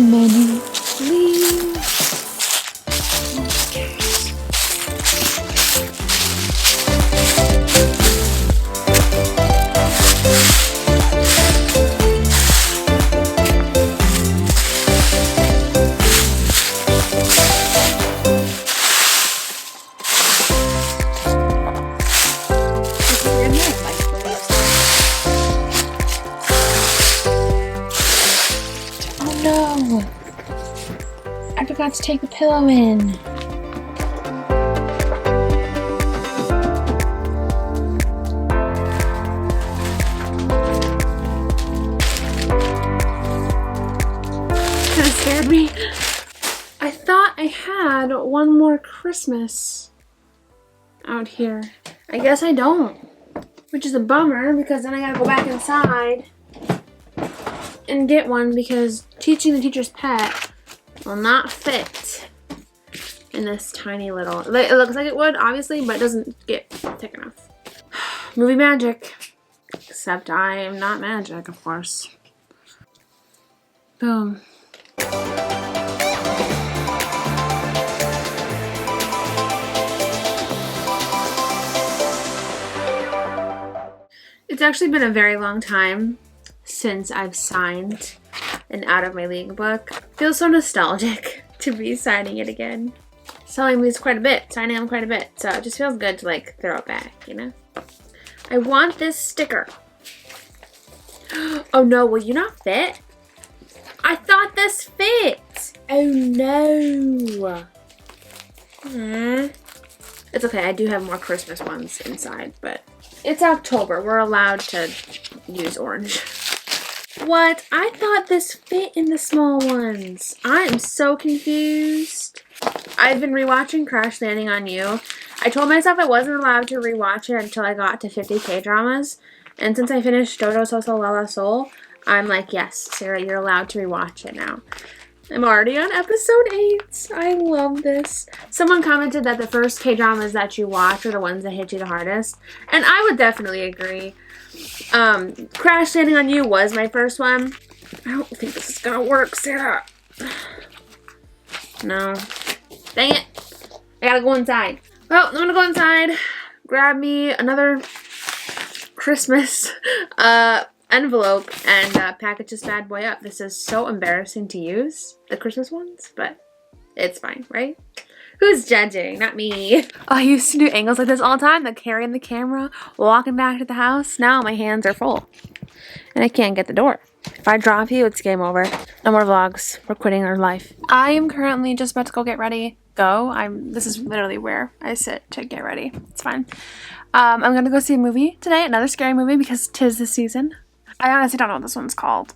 Menu, please. Oh no! I forgot to take the pillow in. Kind of scared me. I thought I had one more Christmas out here. I guess I don't. Which is a bummer because then I gotta go back inside and get one because Teaching the Teacher's Pet will not fit in this tiny little. It looks like it would, obviously, but it doesn't get thick enough. Movie magic. Except I am not magic, of course. Boom. It's actually been a very long time since I've signed an Out of My League book. Feels so nostalgic to be signing it again. Selling these quite a bit, signing them quite a bit, so it just feels good to like throw it back, you know? I want this sticker. Oh no, will you not fit? I thought this fit! Oh no! It's okay, I do have more Christmas ones inside, but it's October. We're allowed to use orange. What? I thought this fit in the small ones. I am so confused. I've been rewatching Crash Landing on You. I told myself I wasn't allowed to rewatch it until I got to 50 K-dramas. And since I finished Jojo Soso La La Soul, I'm like, yes, Sarah, you're allowed to rewatch it now. I'm already on episode 8. I love this. Someone commented that the first K-dramas that you watch are the ones that hit you the hardest. And I would definitely agree. Crash Landing on You was my first one. I don't think this is gonna work, Sarah. No. Dang it. I gotta go inside. Well, I'm gonna go inside, grab me another Christmas envelope, and package this bad boy up. This is so embarrassing to use, the Christmas ones, but it's fine, right? Who's judging? Not me. I used to do angles like this all the time, like carrying the camera, walking back to the house. Now my hands are full, and I can't get the door. If I drop you, it's game over. No more vlogs. We're quitting our life. I am currently just about to go get ready. This is literally where I sit to get ready. It's fine. I'm gonna go see a movie today, another scary movie because 'tis the season. I honestly don't know what this one's called.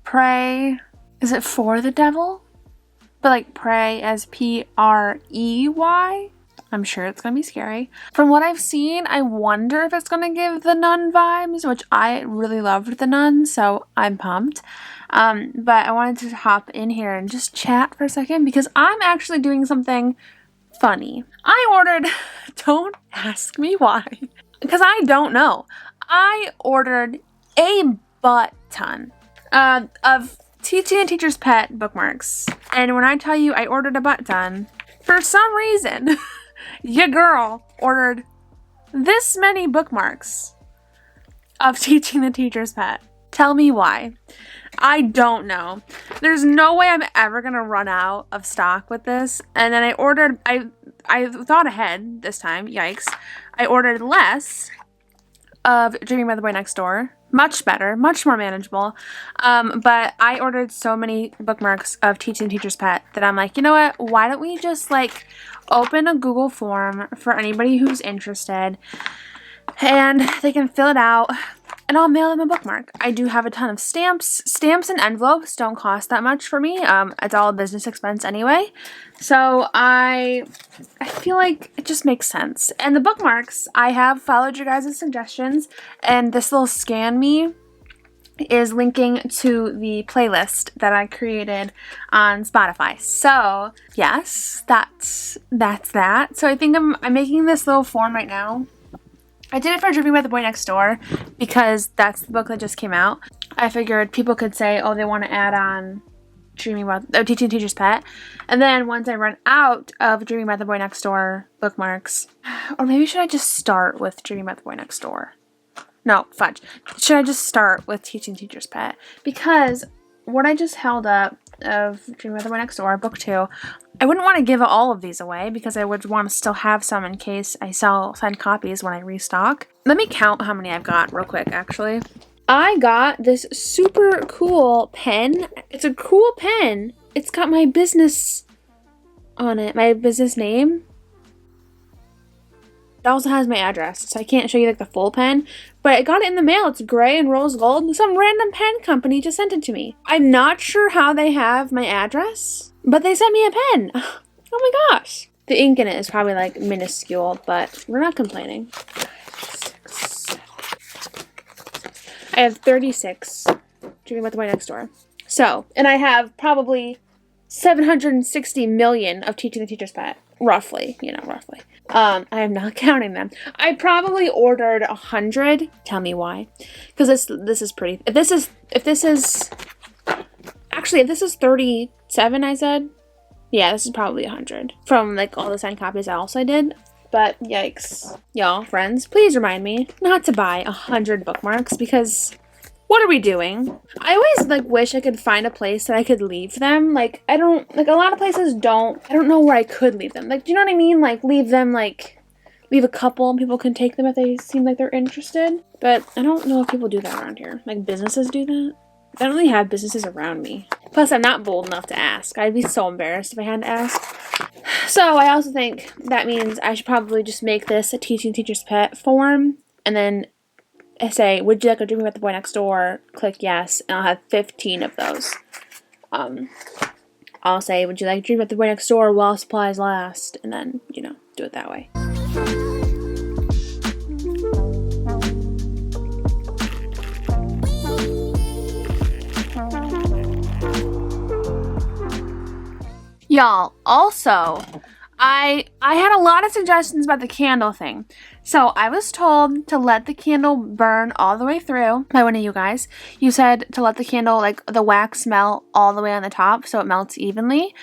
Pray. Is it For the Devil? But like pray as P-R-E-Y? I'm sure it's gonna be scary. From what I've seen, I wonder if it's gonna give The Nun vibes, which I really loved The Nun, so I'm pumped. But I wanted to hop in here and just chat for a second because I'm actually doing something funny. I ordered, don't ask me why, because I don't know. I ordered a butt ton of Teaching the Teacher's Pet bookmarks. And when I tell you I ordered a butt ton, for some reason, your girl ordered this many bookmarks of Teaching the Teacher's Pet. Tell me why. I don't know. There's no way I'm ever gonna run out of stock with this. And then I thought ahead this time, yikes. I ordered less of Dreaming by the Boy Next Door. Much better, much more manageable. But I ordered so many bookmarks of Teaching the Teacher's Pet that I'm like, you know what? Why don't we just like open a Google form for anybody who's interested and they can fill it out and I'll mail them a bookmark. I do have a ton of stamps. Stamps and envelopes don't cost that much for me. It's all a business expense anyway. So I feel like it just makes sense. And the bookmarks, I have followed your guys' suggestions, and this little Scan Me is linking to the playlist that I created on Spotify. So yes, that's that. So I think I'm making this little form right now. I did it for Dreaming by the Boy Next Door because that's the book that just came out. I figured people could say, oh, they want to add on Teaching the Teacher's Pet. And then once I run out of Dreaming About the Boy Next Door bookmarks, or maybe should I just start with Dreaming About the Boy Next Door? No, fudge. Should I just start with Teaching Teacher's Pet? Because what I just held up of Dreaming About the Boy Next Door, book 2, I wouldn't want to give all of these away because I would want to still have some in case I sell signed copies when I restock. Let me count how many I've got real quick, actually. I got this super cool pen. It's a cool pen. It's got my business on it, my business name. It also has my address, so I can't show you like the full pen, but I got it in the mail. It's gray and rose gold. Some random pen company just sent it to me. I'm not sure how they have my address, but they sent me a pen. Oh my gosh. The ink in it is probably like minuscule, but we're not complaining. I have 36 Dreaming About the Boy Next Door. So, and I have probably 760 million of Teaching the Teacher's Pet. Roughly, roughly. I am not counting them. I probably ordered 100. Tell me why. Because this is pretty. If this is 37, I said. Yeah, this is probably 100. From like all the signed copies else I did. But yikes. Y'all, friends, please remind me not to buy 100 bookmarks because what are we doing? I always wish I could find a place that I could leave them. A lot of places don't. I don't know where I could leave them. Do you know what I mean? Leave them, leave a couple and people can take them if they seem like they're interested. But I don't know if people do that around here. Businesses do that. I don't really have businesses around me. Plus, I'm not bold enough to ask. I'd be so embarrassed if I had to ask. So, I also think that means I should probably just make this a Teaching Teacher's Pet form. And then say, would you like a Dreaming About the Boy Next Door? Click yes. And I'll have 15 of those. I'll say, would you like Dreaming About the Boy Next Door while supplies last? And then, do it that way. Y'all, also, I had a lot of suggestions about the candle thing. So I was told to let the candle burn all the way through by one of you guys. You said to let the candle, the wax melt all the way on the top so it melts evenly,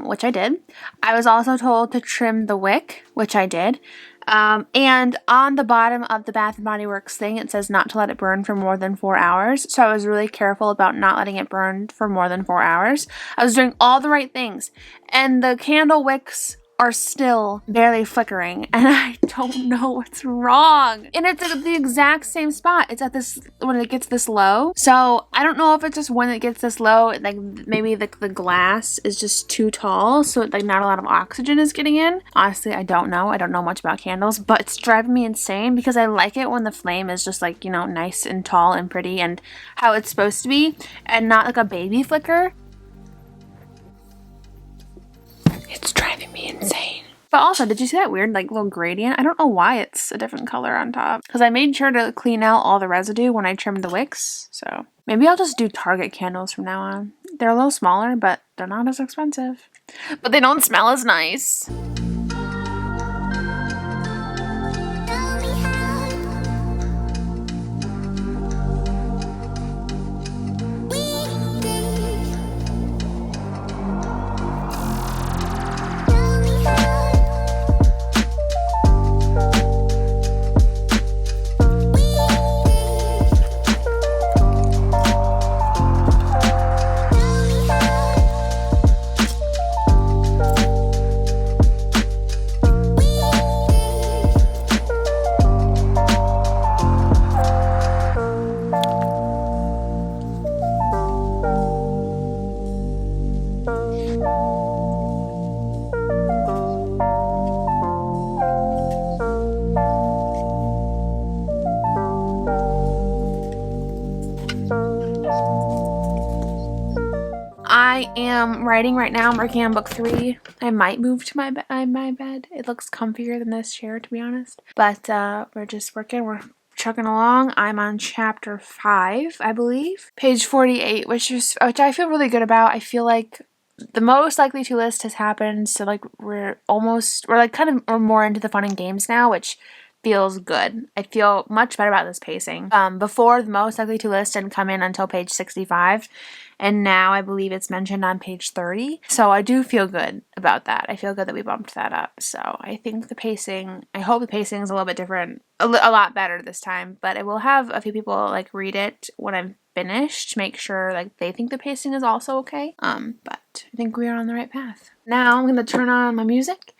which I did. I was also told to trim the wick, which I did. And on the bottom of the Bath & Body Works thing, it says not to let it burn for more than 4 hours. So I was really careful about not letting it burn for more than 4 hours. I was doing all the right things. And the candle wicks are still barely flickering. And I don't know what's wrong. And it's at the exact same spot. It's at this, when it gets this low. So I don't know if it's just when it gets this low, maybe the glass is just too tall. So not a lot of oxygen is getting in. Honestly, I don't know. I don't know much about candles, but it's driving me insane because I like it when the flame is just nice and tall and pretty and how it's supposed to be and not like a baby flicker. It's driving me insane. But also, did you see that weird little gradient? I don't know why it's a different color on top. Because I made sure to clean out all the residue when I trimmed the wicks. So maybe I'll just do Target candles from now on. They're a little smaller, but they're not as expensive. But they don't smell as nice. I am writing right now. I'm working on book 3. I might move to my bed. It looks comfier than this chair, to be honest. But we're just working. We're chugging along. I'm on chapter 5, I believe. Page 48, which I feel really good about. I feel like the most likely to list has happened. So we're more into the fun and games now, which feels good. I feel much better about this pacing. Before, the most likely to list didn't come in until page 65, and now I believe it's mentioned on page 30. So I do feel good about that. I feel good that we bumped that up. So I think the pacing, I hope the pacing is a little bit different, a lot better this time, but I will have a few people like read it when I'm finished to make sure like they think the pacing is also okay. But I think we are on the right path. Now I'm going to turn on my music.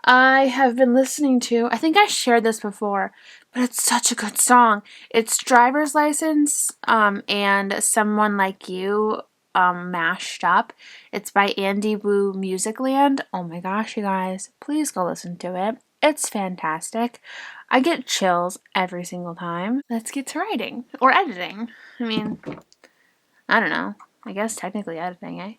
I have been listening to, I think I shared this before, but it's such a good song. It's Driver's License and Someone Like You mashed up. It's by Andy Wu Musicland. Oh my gosh, you guys, please go listen to it. It's fantastic. I get chills every single time. Let's get to writing or editing. I mean, I don't know. I guess technically editing, eh?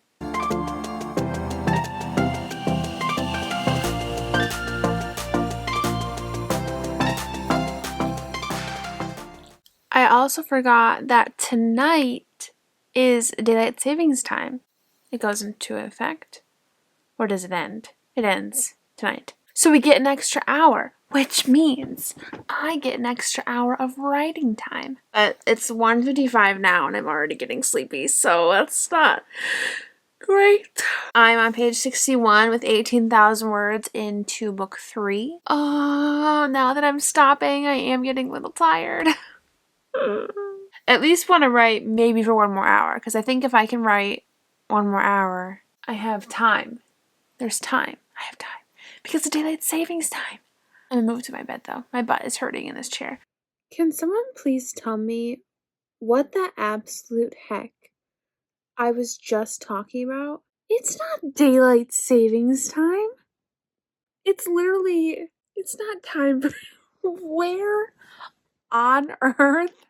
I also forgot that tonight is daylight savings time. It goes into effect. Or does it end? It ends tonight. So we get an extra hour, which means I get an extra hour of writing time. But it's 1:55 now and I'm already getting sleepy, so that's not great. I'm on page 61 with 18,000 words into book 3. Oh, now that I'm stopping, I am getting a little tired. At least want to write maybe for 1 more hour, because I think if I can write 1 more hour, I have time. There's time. I have time. Because of daylight savings time. I'm gonna move to my bed though. My butt is hurting in this chair. Can someone please tell me what the absolute heck I was just talking about? It's not daylight savings time. It's literally, it's not time. Where on earth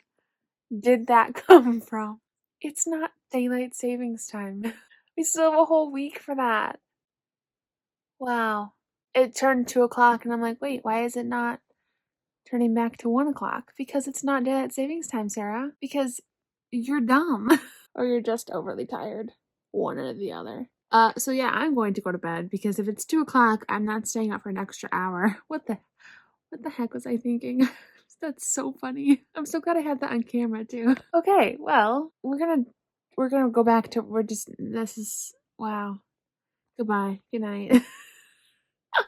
did that come from? It's not daylight savings time. We still have a whole week for that. Wow. It turned 2 o'clock and I'm like, wait, why is it not turning back to 1 o'clock? Because it's not daylight savings time, Sarah. Because you're dumb. Or you're just overly tired. One or the other. So yeah, I'm going to go to bed because if it's 2 o'clock, I'm not staying up for an extra hour. What the heck was I thinking? That's so funny. I'm so glad I had that on camera too. Okay, well, we're gonna go back to, wow. Goodbye. Good night.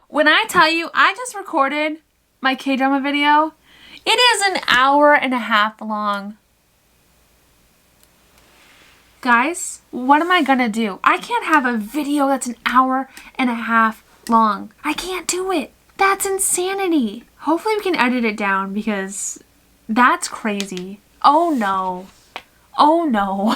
When I tell you, I just recorded my K-drama video. It is an hour and a half long. Guys, what am I gonna do? I can't have a video that's an hour and a half long. I can't do it. That's insanity. Hopefully we can edit it down because that's crazy. Oh no. Oh no.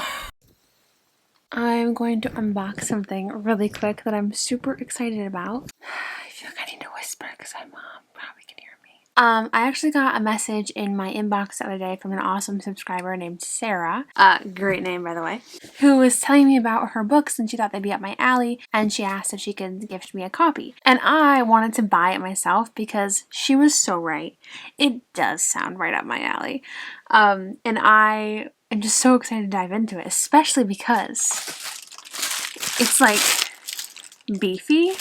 I'm going to unbox something really quick that I'm super excited about. I feel like I need to whisper because my mom probably can hear me. I actually got a message in my inbox the other day from an awesome subscriber named Sarah, great name by the way, who was telling me about her books and she thought they'd be up my alley and she asked if she could gift me a copy. And I wanted to buy it myself because she was so right. It does sound right up my alley. And I am just so excited to dive into it, especially because it's like beefy.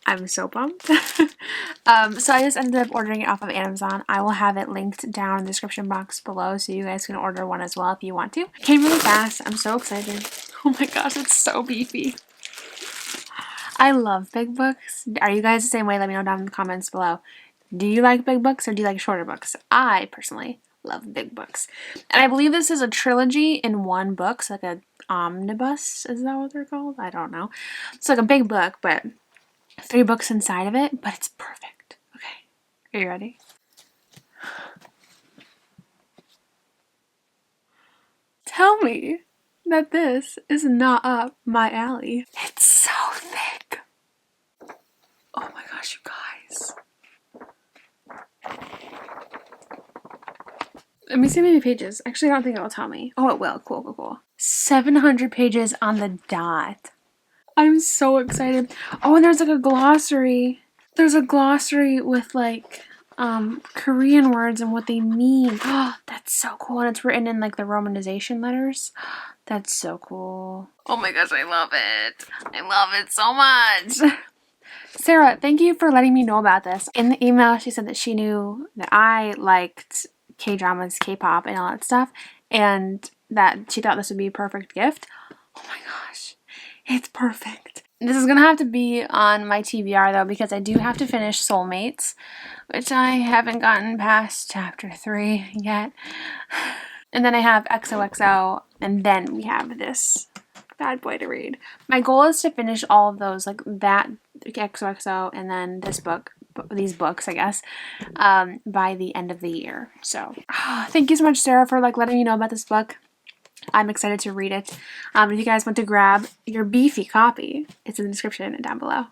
I'm so pumped. So I just ended up ordering it off of Amazon. I will have it linked down in the description box below so you guys can order one as well if you want to. It came really fast. I'm so excited. Oh my gosh, it's so beefy. I love big books. Are you guys the same way? Let me know down in the comments below. Do you like big books or do you like shorter books? I personally love big books. And I believe this is a trilogy in one book. So like an omnibus. Is that what they're called? I don't know. It's like a big book, but 3 books inside of it, but it's perfect. Okay, are you ready? Tell me that this is not up my alley. It's so thick. Oh my gosh, you guys. Let me see how many pages. Actually, I don't think it will tell me. Oh, it will. Cool, cool, cool. 700 pages on the dot. I'm so excited. Oh, and there's like a glossary. There's a glossary with like Korean words and what they mean. Oh, that's so cool. And it's written in like the romanization letters. That's so cool. Oh my gosh, I love it. I love it so much. Sarah, thank you for letting me know about this. In the email, she said that she knew that I liked K-dramas, K-pop, and all that stuff, and that she thought this would be a perfect gift. Oh my gosh, it's perfect. This is gonna have to be on my TBR though, because I do have to finish Soulmates, which I haven't gotten past chapter 3 yet. And then I have XOXO, and then we have this bad boy to read. My goal is to finish all of those, like that XOXO and then this book, these books, I guess, by the end of the year. So thank you so much, Sarah, for like letting me know about this book. I'm excited to read it. If you guys want to grab your beefy copy, it's in the description down below.